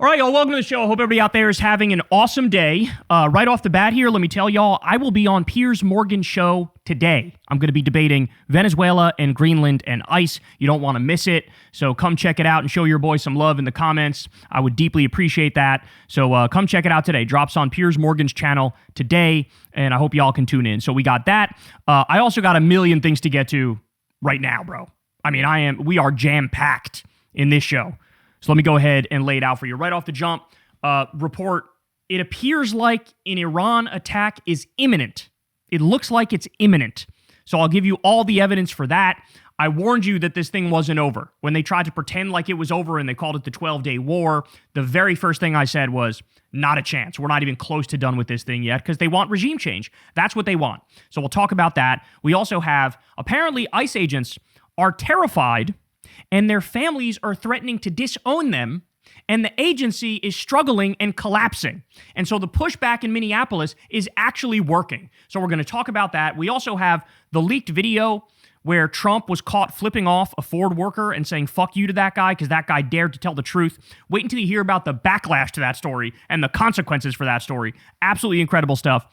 All right, y'all, welcome to the show. I hope everybody out there is having an awesome day. Right off the bat here, let me tell y'all, I will be on Piers Morgan's show today. I'm going to be debating Venezuela and Greenland and ICE. You don't want to miss it, so come check it out and show your boy some love in the comments. I would deeply appreciate that. So come check it out today. Drops on Piers Morgan's channel today, and I hope y'all can tune in. So we got that. I also got a million things to get to right now, bro. I mean, we are jam-packed in this show. So let me go ahead and lay it out for you. Right off the jump, report, it appears like an Iran attack is imminent. It looks like it's imminent. So I'll give you all the evidence for that. I warned you that this thing wasn't over. When they tried to pretend like it was over and they called it the 12-day war, the very first thing I said was, not a chance. We're not even close to done with this thing yet because they want regime change. That's what they want. So we'll talk about that. We also have, apparently, ICE agents are terrified and their families are threatening to disown them, and the agency is struggling and collapsing. And so the pushback in Minneapolis is actually working. So we're going to talk about that. We also have the leaked video where Trump was caught flipping off a Ford worker and saying fuck you to that guy because that guy dared to tell the truth. Wait until you hear about the backlash to that story and the consequences for that story. Absolutely incredible stuff.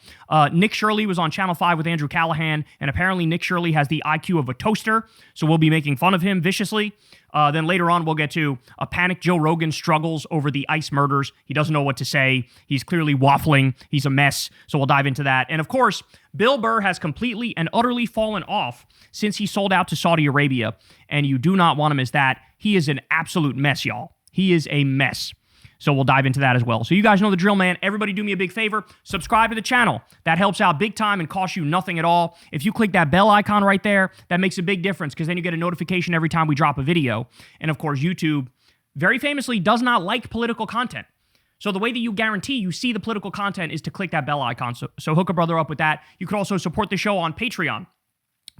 Nick Shirley was on Channel 5 with Andrew Callahan, and apparently Nick Shirley has the IQ of a toaster, so we'll be making fun of him viciously. Then later on, we'll get to a panicked Joe Rogan struggles over the ICE murders. He doesn't know what to say. He's clearly waffling. He's a mess. So we'll dive into that. And of course, Bill Burr has completely and utterly fallen off since he sold out to Saudi Arabia. And you do not want to miss that. He is an absolute mess, y'all. He is a mess. So we'll dive into that as well. So you guys know the drill, man. Everybody do me a big favor. Subscribe to the channel. That helps out big time and costs you nothing at all. If you click that bell icon right there, that makes a big difference because then you get a notification every time we drop a video. And of course, YouTube very famously does not like political content. So the way that you guarantee you see the political content is to click that bell icon. So hook a brother up with that. You could also support the show on Patreon.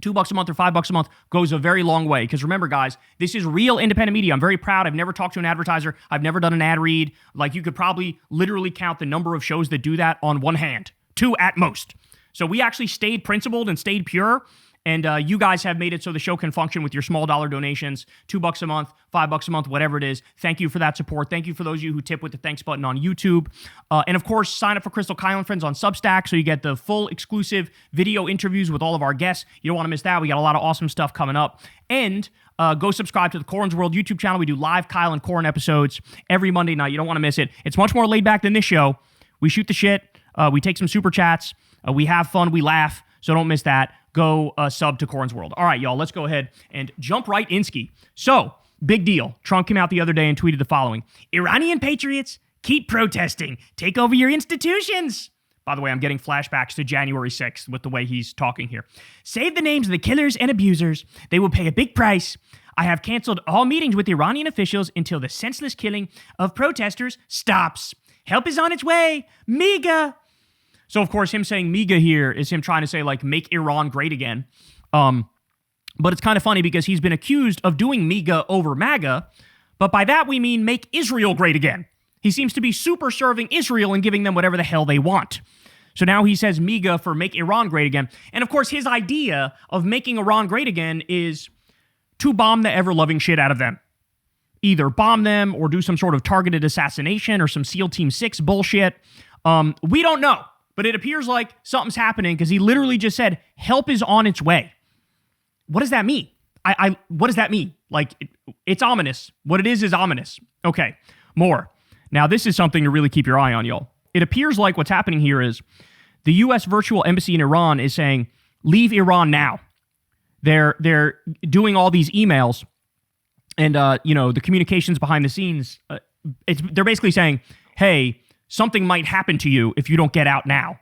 $2 a month or $5 a month goes a very long way. Because remember, guys, this is real independent media. I'm very proud. I've never talked to an advertiser. I've never done an ad read. Like, you could probably literally count the number of shows that do that on one hand. 2 at most. So we actually stayed principled and stayed pure. And you guys have made it so the show can function with your small dollar donations, $2 a month, $5 a month, whatever it is. Thank you for that support. Thank you for those of you who tip with the thanks button on YouTube. And of course, sign up for Crystal Kyle and Friends on Substack so you get the full exclusive video interviews with all of our guests. You don't want to miss that. We got a lot of awesome stuff coming up. And go subscribe to the Corin's World YouTube channel. We do live Kyle and Corin episodes every Monday night. You don't want to miss it. It's much more laid back than this show. We shoot the shit. We take some super chats. We have fun. We laugh. So don't miss that. Go sub to Corin's World. All right, y'all, let's go ahead and jump right in ski. So, big deal. Trump came out the other day and tweeted the following. Iranian patriots, keep protesting. Take over your institutions. By the way, I'm getting flashbacks to January 6th with the way he's talking here. Save the names of the killers and abusers. They will pay a big price. I have canceled all meetings with Iranian officials until the senseless killing of protesters stops. Help is on its way. MAGA. So, of course, him saying MAGA here is him trying to say, like, make Iran great again. But it's kind of funny because he's been accused of doing MAGA over MAGA, but by that we mean make Israel great again. He seems to be super serving Israel and giving them whatever the hell they want. So now he says MAGA for make Iran great again. And, of course, his idea of making Iran great again is to bomb the ever-loving shit out of them. Either bomb them or do some sort of targeted assassination or some SEAL Team 6 bullshit. We don't know. But it appears like something's happening because he literally just said, help is on its way. What does that mean? What does that mean? Like, it's ominous. What it is ominous. Okay, more. Now, this is something to really keep your eye on, y'all. It appears like what's happening here is the U.S. virtual embassy in Iran is saying, leave Iran now. They're doing all these emails and, the communications behind the scenes. They're basically saying, hey, something might happen to you if you don't get out now.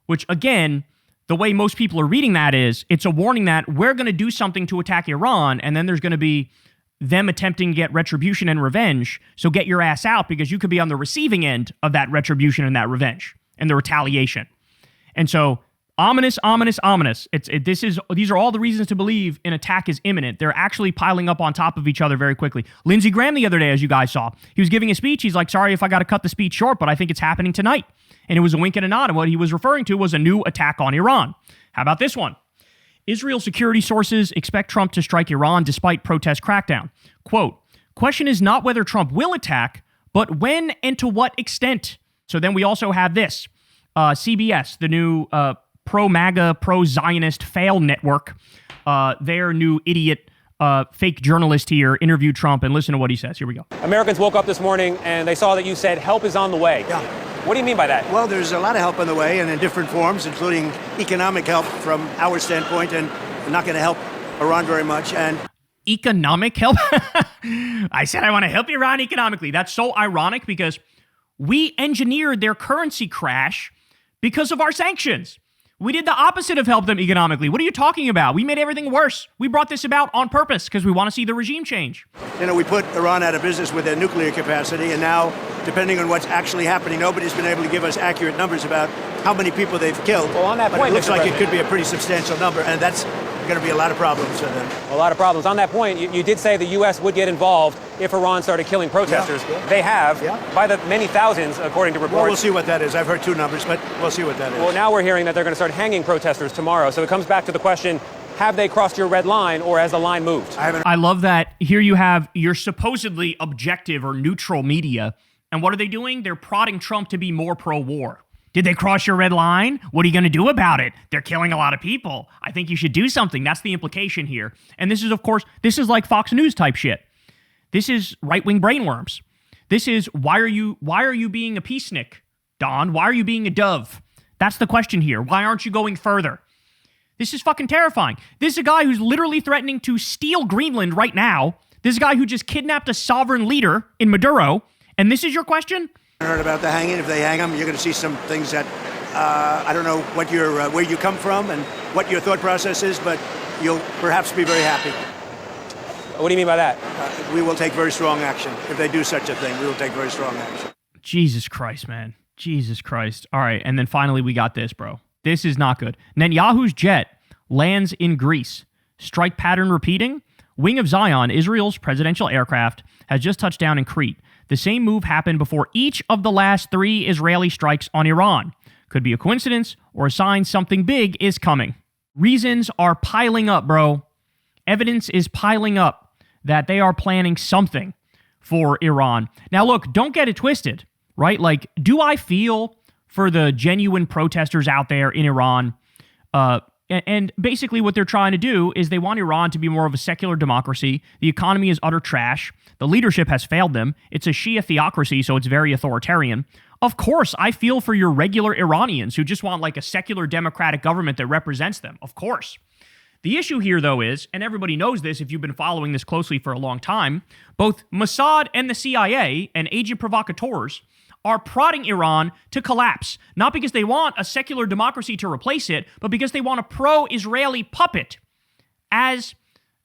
Which, again, the way most people are reading that is, it's a warning that we're going to do something to attack Iran, and then there's going to be them attempting to get retribution and revenge, so get your ass out because you could be on the receiving end of that retribution and that revenge and the retaliation. And so, ominous, ominous, ominous. These are all the reasons to believe an attack is imminent. They're actually piling up on top of each other very quickly. Lindsey Graham the other day, as you guys saw, he was giving a speech. He's like, sorry if I got to cut the speech short, but I think it's happening tonight. And it was a wink and a nod. And what he was referring to was a new attack on Iran. How about this one? Israel security sources expect Trump to strike Iran despite protest crackdown. Quote, question is not whether Trump will attack, But when and to what extent? So then we also have this. CBS, the new pro-MAGA, pro-Zionist fail network, their new idiot fake journalist here interviewed Trump, and listen to what he says. Here we go. Americans woke up this morning and they saw that you said help is on the way. Yeah. What do you mean by that? Well, there's a lot of help on the way and in different forms, including economic help from our standpoint, and we're not going to help Iran very much. And economic help? I said I want to help Iran economically. That's so ironic because we engineered their currency crash because of our sanctions. We did the opposite of help them economically. What are you talking about? We made everything worse. We brought this about on purpose because we want to see the regime change. You know, we put Iran out of business with their nuclear capacity, and now, depending on what's actually happening, nobody's been able to give us accurate numbers about how many people they've killed. Well, on that but point, it looks Mr. like President, it could be a pretty substantial number, and that's going to be a lot of problems for them. A lot of problems. On that point, you did say the U.S. would get involved if Iran started killing protesters. Yeah. They have, by the many thousands, according to reports. Well, we'll see what that is. I've heard two numbers, but we'll see what that is. Well, now we're hearing that they're going to start hanging protesters tomorrow. So it comes back to the question, have they crossed your red line, or has the line moved? I love that. Here you have your supposedly objective or neutral media, and what are they doing? They're prodding Trump to be more pro-war. Did they cross your red line? What are you going to do about it? They're killing a lot of people. I think you should do something. That's the implication here. And this is, of course, this is like Fox News type shit. This is right-wing brainworms. This is, why are you being a peacenik, Don? Why are you being a dove? That's the question here. Why aren't you going further? This is fucking terrifying. This is a guy who's literally threatening to steal Greenland right now. This is a guy who just kidnapped a sovereign leader in Maduro. And this is your question? I heard about the hanging. If they hang them, you're going to see some things that I don't know what where you come from and what your thought process is, but you'll perhaps be very happy. What do you mean by that? We will take very strong action. If they do such a thing, we will take very strong action. Jesus Christ, man. Jesus Christ. All right, and then finally we got this, bro. This is not good. Netanyahu's jet lands in Greece. Strike pattern repeating? Wing of Zion, Israel's presidential aircraft, has just touched down in Crete. The same move happened before each of the last 3 Israeli strikes on Iran. Could be a coincidence or a sign something big is coming. Reasons are piling up, bro. Evidence is piling up that they are planning something for Iran. Now, look, don't get it twisted, right? Like, do I feel for the genuine protesters out there in Iran? And basically what they're trying to do is they want Iran to be more of a secular democracy. The economy is utter trash. The leadership has failed them. It's a Shia theocracy, so it's very authoritarian. Of course, I feel for your regular Iranians who just want like a secular democratic government that represents them. Of course. The issue here, though, is, and everybody knows this if you've been following this closely for a long time, both Mossad and the CIA and agent provocateurs are prodding Iran to collapse, not because they want a secular democracy to replace it, but because they want a pro-Israeli puppet as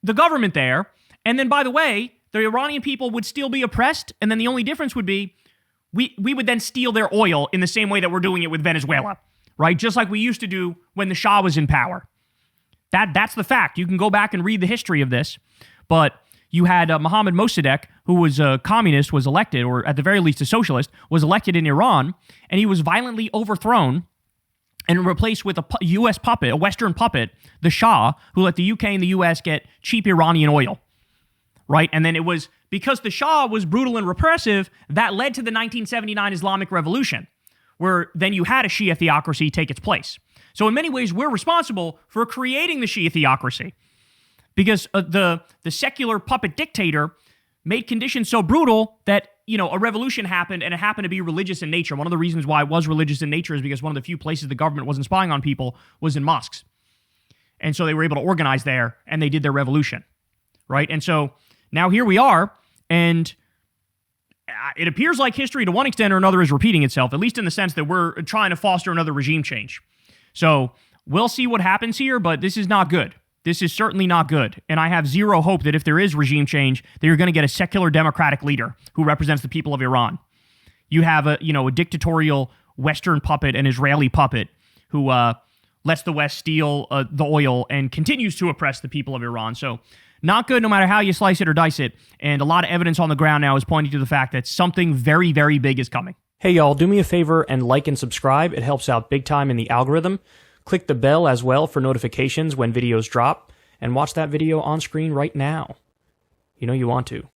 the government there. And then, by the way, the Iranian people would still be oppressed, and then the only difference would be we would then steal their oil in the same way that we're doing it with Venezuela, right? Just like we used to do when the Shah was in power. That's the fact. You can go back and read the history of this, but you had Mohammad Mossadegh, who was a communist, was elected, or at the very least a socialist, was elected in Iran, and he was violently overthrown and replaced with a U.S. puppet, a Western puppet, the Shah, who let the U.K. and the U.S. get cheap Iranian oil, right? And then it was because the Shah was brutal and repressive that led to the 1979 Islamic Revolution, where then you had a Shia theocracy take its place. So in many ways, we're responsible for creating the Shia theocracy because the secular puppet dictator made conditions so brutal that, you know, a revolution happened, and it happened to be religious in nature. One of the reasons why it was religious in nature is because one of the few places the government wasn't spying on people was in mosques. And so they were able to organize there, and they did their revolution, right? And so now here we are, and it appears like history to one extent or another is repeating itself, at least in the sense that we're trying to foster another regime change. So we'll see what happens here, but this is not good. This is certainly not good. And I have zero hope that if there is regime change, that you're going to get a secular democratic leader who represents the people of Iran. You have a dictatorial Western puppet, an Israeli puppet, who lets the West steal the oil and continues to oppress the people of Iran. So not good no matter how you slice it or dice it. And a lot of evidence on the ground now is pointing to the fact that something very, very big is coming. Hey y'all, do me a favor and like and subscribe. It helps out big time in the algorithm. Click the bell as well for notifications when videos drop, and watch that video on screen right now. You know you want to.